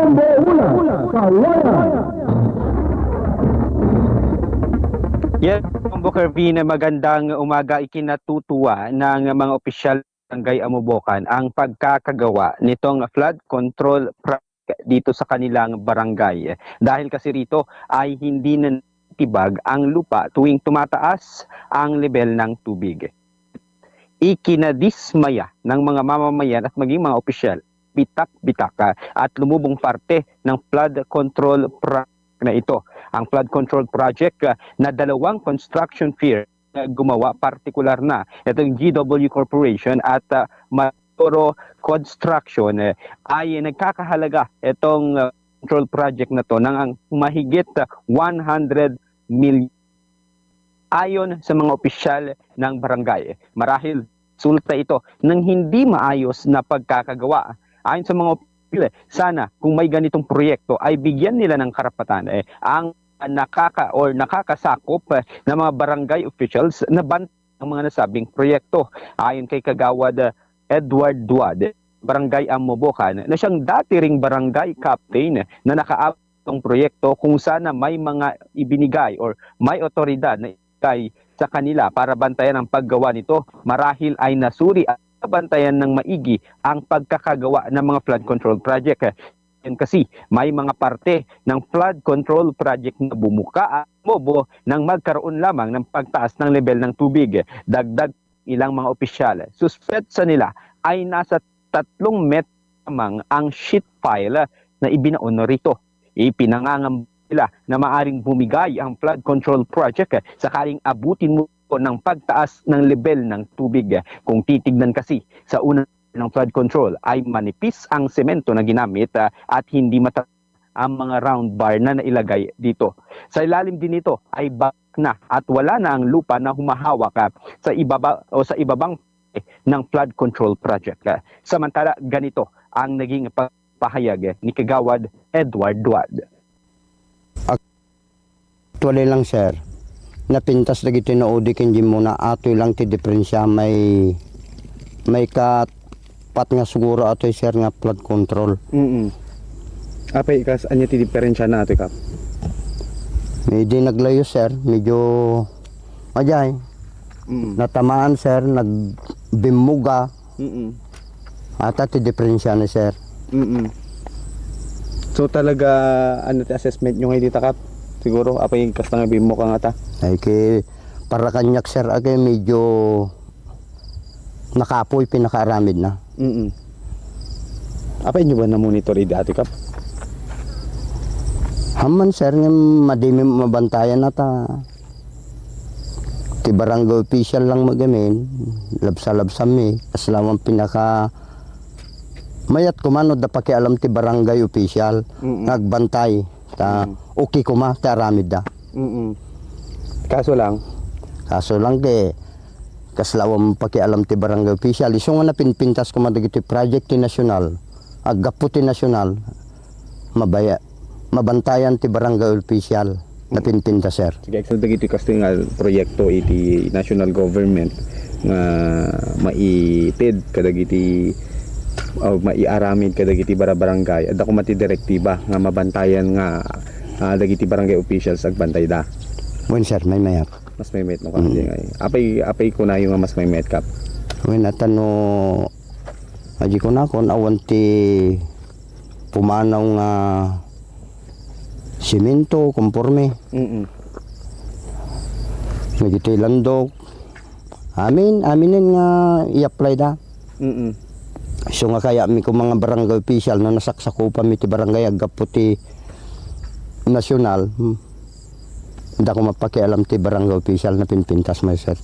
Bombo Una, Kawayan. Yes, Booker V, na magandang umaga. Ikinatutuwa ng mga opisyal ng Barangay Amubokan ang pagkakagawa nitong flood control project dito sa kanilang barangay. Dahil kasi rito ay hindi na tibag ang lupa tuwing tumataas ang level ng tubig. Ikinadismaya ng mga mamamayan at maging mga opisyal, bitak-bitak at lumubong parte ng flood control project na ito. Ang flood control project na dalawang construction firm gumawa, partikular na itong GW Corporation at Matoro Construction ay nagkakahalaga itong control project na to ng ang mahigit 100 million. Ayon sa mga opisyal ng barangay, marahil resulta ito ng hindi maayos na pagkakagawa. Ayon sa mga opisyal, sana kung may ganitong proyekto ay bigyan nila ng karapatan ang nakakasakop ng mga barangay officials na bantayan ang mga nasabing proyekto. Ayon kay Kagawad Edward Duad, Barangay Amubokan, na siyang dati ring barangay captain na nakaabot ng proyekto, kung sana may mga ibinigay or may otoridad na ibigay sa kanila para bantayan ang paggawa nito, marahil ay nasuri at bantayan ng maigi ang pagkakagawa ng mga flood control project. Yan kasi may mga parte ng flood control project na bumuka at mobo nang magkaroon lamang ng pagtaas ng level ng tubig. Dagdag ilang mga opisyal, suspetsa nila ay nasa 3 metro lamang ang sheet pile na ibinaon rito. Ipinangangamba nila na maaring bumigay ang flood control project sakaling abutin mo ng pagtaas ng level ng tubig. Kung titignan kasi sa unang ng flood control ay manipis ang semento na ginamit at hindi mata ang mga round bar na nailagay dito. Sa ilalim din nito ay bak na at wala na ang lupa na humahawak sa ibaba o sa ibabang ng flood control project. Samantala ganito ang naging pahayag ni Kagawad Edward Duad. Actually lang sir, napintas lagi tinuodi kinji muna ato lang ti diferensya may pat nga siguro ato sir nga flood control. Apay ikas anya ti diferensya na ato kap? Medyo naglayo sir, medyo ajay. Natamaan sir, nagbimuga. Ata ti diferensya na sir. So talaga ano ti assessment nyo ngayon dito kap? Siguro apay ikas nga bimuga nga ta? Ay kay para kanyak sir agay medyo nakapoy pinakaramid na. Apay nyo ba na-monitor dati kap? Haman sir, nga madimi mabantayan na ta. Ti barangay official lang magamin, labsa-labsa mi. Aslamang pinaka mayat kumano da pakialam ti barangay official, nagbantay. Ta okay kuma ta ramid da. Kaso lang ke kaslawang pakialam ti barangay official. Iso nga napinpintas ko madagiti project ti nasyonal, aggapo ti nasyonal, mabantayan ti barangay official napinpintas sir. Sige, so dagiti kasting proyekto iti national government nga maited kadagiti o maiaramid kadagiti barangay. Adda ko mati direktiba nga mabantayan nga dagiti barangay officials agbantay da. Wen sir, may mayat. Mas may met no ka apay ko na yung mas may met kap. Wen atano aji ko na kon awan ti pumanaw nga simento konforme. Nagiti landok. Aminin nga i-apply da. So nga kaya mi ko mga barangay official na nasaksakupan mi ti barangay aggapo ti nasyonal. Hindi ko mapakialam ti barangay official na pinpintas may sir.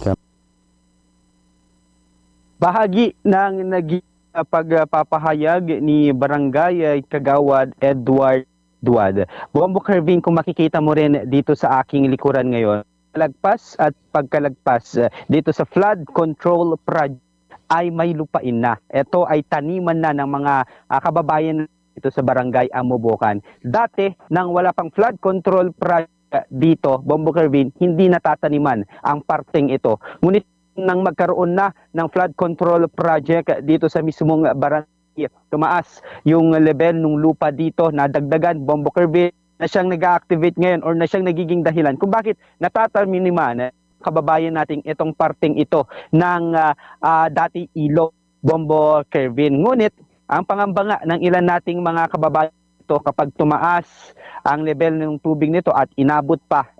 Bahagi ng naging pagpapahayag ni Barangay Kagawad Edward Duad. Bombo Kervin, kung makikita mo rin dito sa aking likuran ngayon, lagpas at pagkalagpas dito sa flood control project ay may lupain na. Ito ay taniman na ng mga kababayan dito sa Barangay Amubokan. Dati, nang wala pang flood control project dito, Bombo Kervin, hindi natataniman ang parteng ito. Ngunit nang magkaroon na ng flood control project dito sa mismong barangay tumaas yung level ng lupa dito, nadagdagan, Bombo Kervin, na siyang nag-activate ngayon or na siyang nagiging dahilan kung bakit natataminiman kababayan nating itong parting ito ng dati ilog, Bombo Kervin. Ngunit, ang pangamba nga ng ilan nating mga kababayan ito kapag tumaas ang level ng tubig nito at inabot pa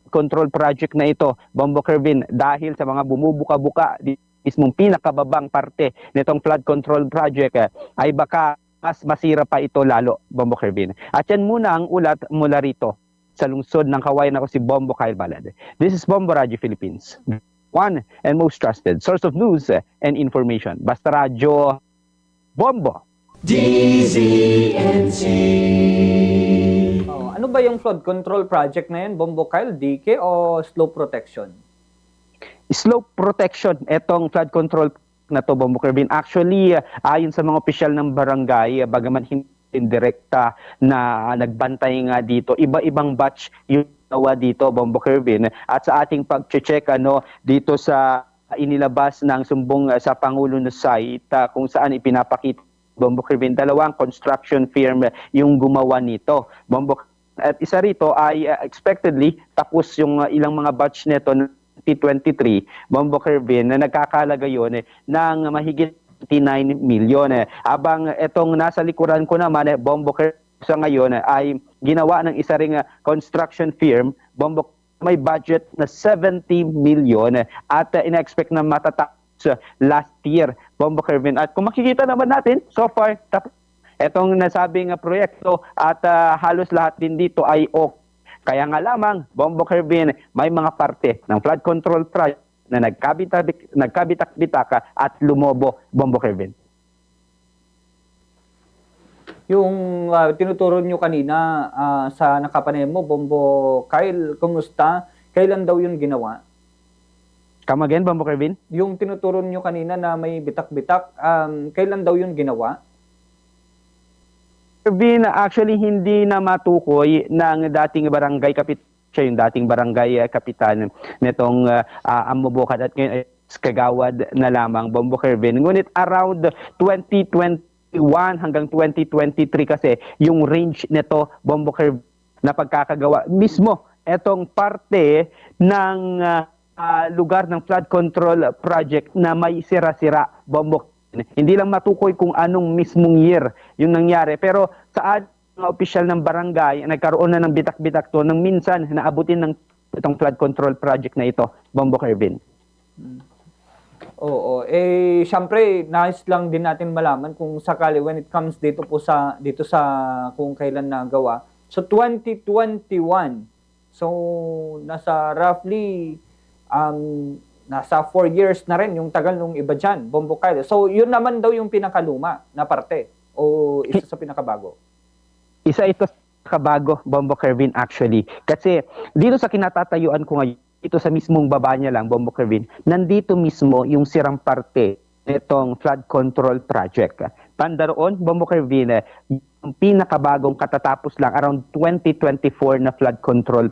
control project na ito, Bombo Kervin, dahil sa mga bumubuka-buka mismong pinakababang parte nitong flood control project ay baka mas masira pa ito lalo, Bombo Kervin. At yan muna ang ulat mula rito sa lungsod ng Kawayan. Ako si Bombo Kyle Balad. This is Bombo Radio Philippines, one and most trusted source of news and information. Basta Radyo Bombo. DZNC. Ano ba yung flood control project na yun, Bombo Kyle? DK o slope protection? Slope protection, etong flood control na to, Bombo Kervin. Actually, ayon sa mga opisyal ng barangay, bagaman hindi direkta na nagbantay nga dito, iba-ibang batch yung nawa dito, Bombo Kervin. At sa ating pag-check dito sa inilabas ng sumbong sa Pangulo na site kung saan ipinapakita, Bombo Kervin, dalawang construction firm yung gumawa nito, Bombo. At isa rito ay expectedly tapos yung ilang mga batch nito 2023, Bombo Kervin, na nagkakalaga yun ng mahigit 29 million. Abang itong nasa likuran ko naman, Bombo Kervin, sa ngayon ay ginawa ng isa ring construction firm, Bombo, may budget na 70 million at ina-expect na matatapos last year, Bombo Kervin. At kung makikita naman natin, so far, itong nasabing proyekto at halos lahat din dito ay okay. Kaya nga lamang, Bombo Kervin, may mga parte ng flood control project na nagkabitak-bitaka at lumobo, Bombo Kervin. Yung tinuturo nyo kanina sa nakapanay mo, Bombo Kyle, kumusta? Kailan daw yun ginawa? Come again, Bombo Kervin? Yung tinuturo nyo kanina na may bitak-bitak, kailan daw yun ginawa? Kervin, actually hindi na matukoy ng dating barangay kapitan, siya yung dating barangay kapitan nitong Amobokad at ngayon ay kagawad na lamang, Bombo Kervin. Ngunit around 2021 hanggang 2023 kasi yung range nito, Bombo Kervin, na pagkakagawa mismo etong parte ng lugar ng flood control project na may sira-sira, Bombo. Hindi lang matukoy kung anong mismong year yung nangyari. Pero sa mga opisyal ng barangay, nagkaroon na ng bitak-bitak to nang minsan naabutin ng itong flood control project na ito, Bombo Kervin. Oo. Syempre, nais lang din natin malaman kung sakali when it comes dito sa kung kailan nagawa. So, 2021. So, nasa roughly nasa 4 years na rin yung tagal nung iba dyan, Bombo Kyle. So, yun naman daw yung pinakaluma na parte o isa sa pinakabago? Isa ito sa pinakabago, Bombo Kervin, actually. Kasi dito sa kinatatayuan ko ngayon, ito sa mismong baba niya lang, Bombo Kervin, nandito mismo yung sirang parte nitong flood control project. Tanda roon, Bombo Kervin, yung pinakabagong katatapos lang, around 2024 na flood control.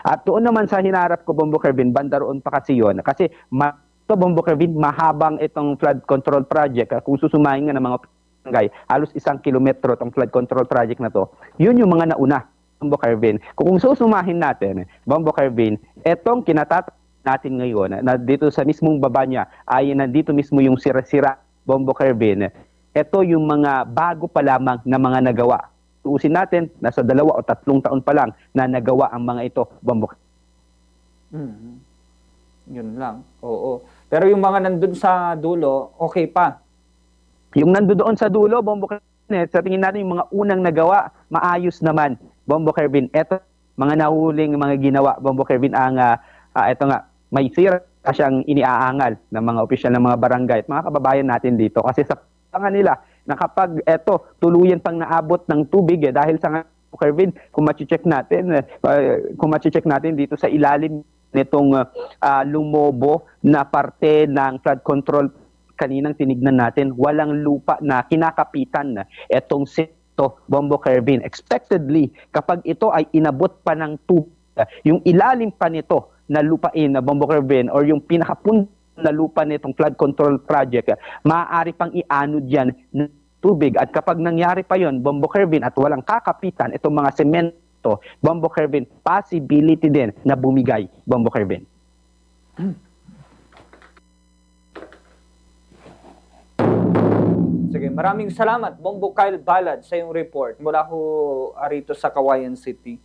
At doon naman sa hinarap ko, Bombo Kervin, banda roon pa kasi yun. Kasi ito, Bombo Kervin, mahabang itong flood control project. Kung susumahin nga ng mga barangay, halos 1 kilometro itong flood control project na to. Yun yung mga nauna, Bombo Kervin. Kung susumahin natin, Bombo Kervin, itong kinatatapos natin ngayon, na dito sa mismong baba niya, ay nandito mismo yung sira-sira, Bombo Kervin. Ito yung mga bago pa lamang na mga nagawa. Tuusin natin, nasa 2 o 3 taon pa lang na nagawa ang mga ito, Bombo. Yun lang, oo. Pero yung mga nandun sa dulo, okay pa? Yung nandun sa dulo, Bombo Kervin, sa tingin natin yung mga unang nagawa, maayos naman, Bombo Kervin. Ito, mga nahuling mga ginawa, Bombo Kervin, ang ito nga, may sira siyang iniaangal ng mga opisyal ng mga barangay at mga kababayan natin dito. Kasi sa nila na kapag eto tuluyan pang naabot ng tubig dahil sa Kervin, kung ma-check natin dito sa ilalim nitong lumobo na parte ng flood control kaninang tinignan natin, walang lupa na kinakapitan etong sito, Bombo Kervin. Expectedly, kapag ito ay inabot pa ng tubig, yung ilalim pa nito na lupain na Bombo Kervin or yung pinakapunta na lupa nitong flood control project, maaari pang ianod yan tubig. At kapag nangyari pa yon, Bombo Kervin, at walang kakapitan, itong mga semento, Bombo Kervin, possibility din na bumigay, Bombo Kervin. Sige, maraming salamat, Bombo Kyle Balad, sa iyong report mula ho rito sa Kawayan City.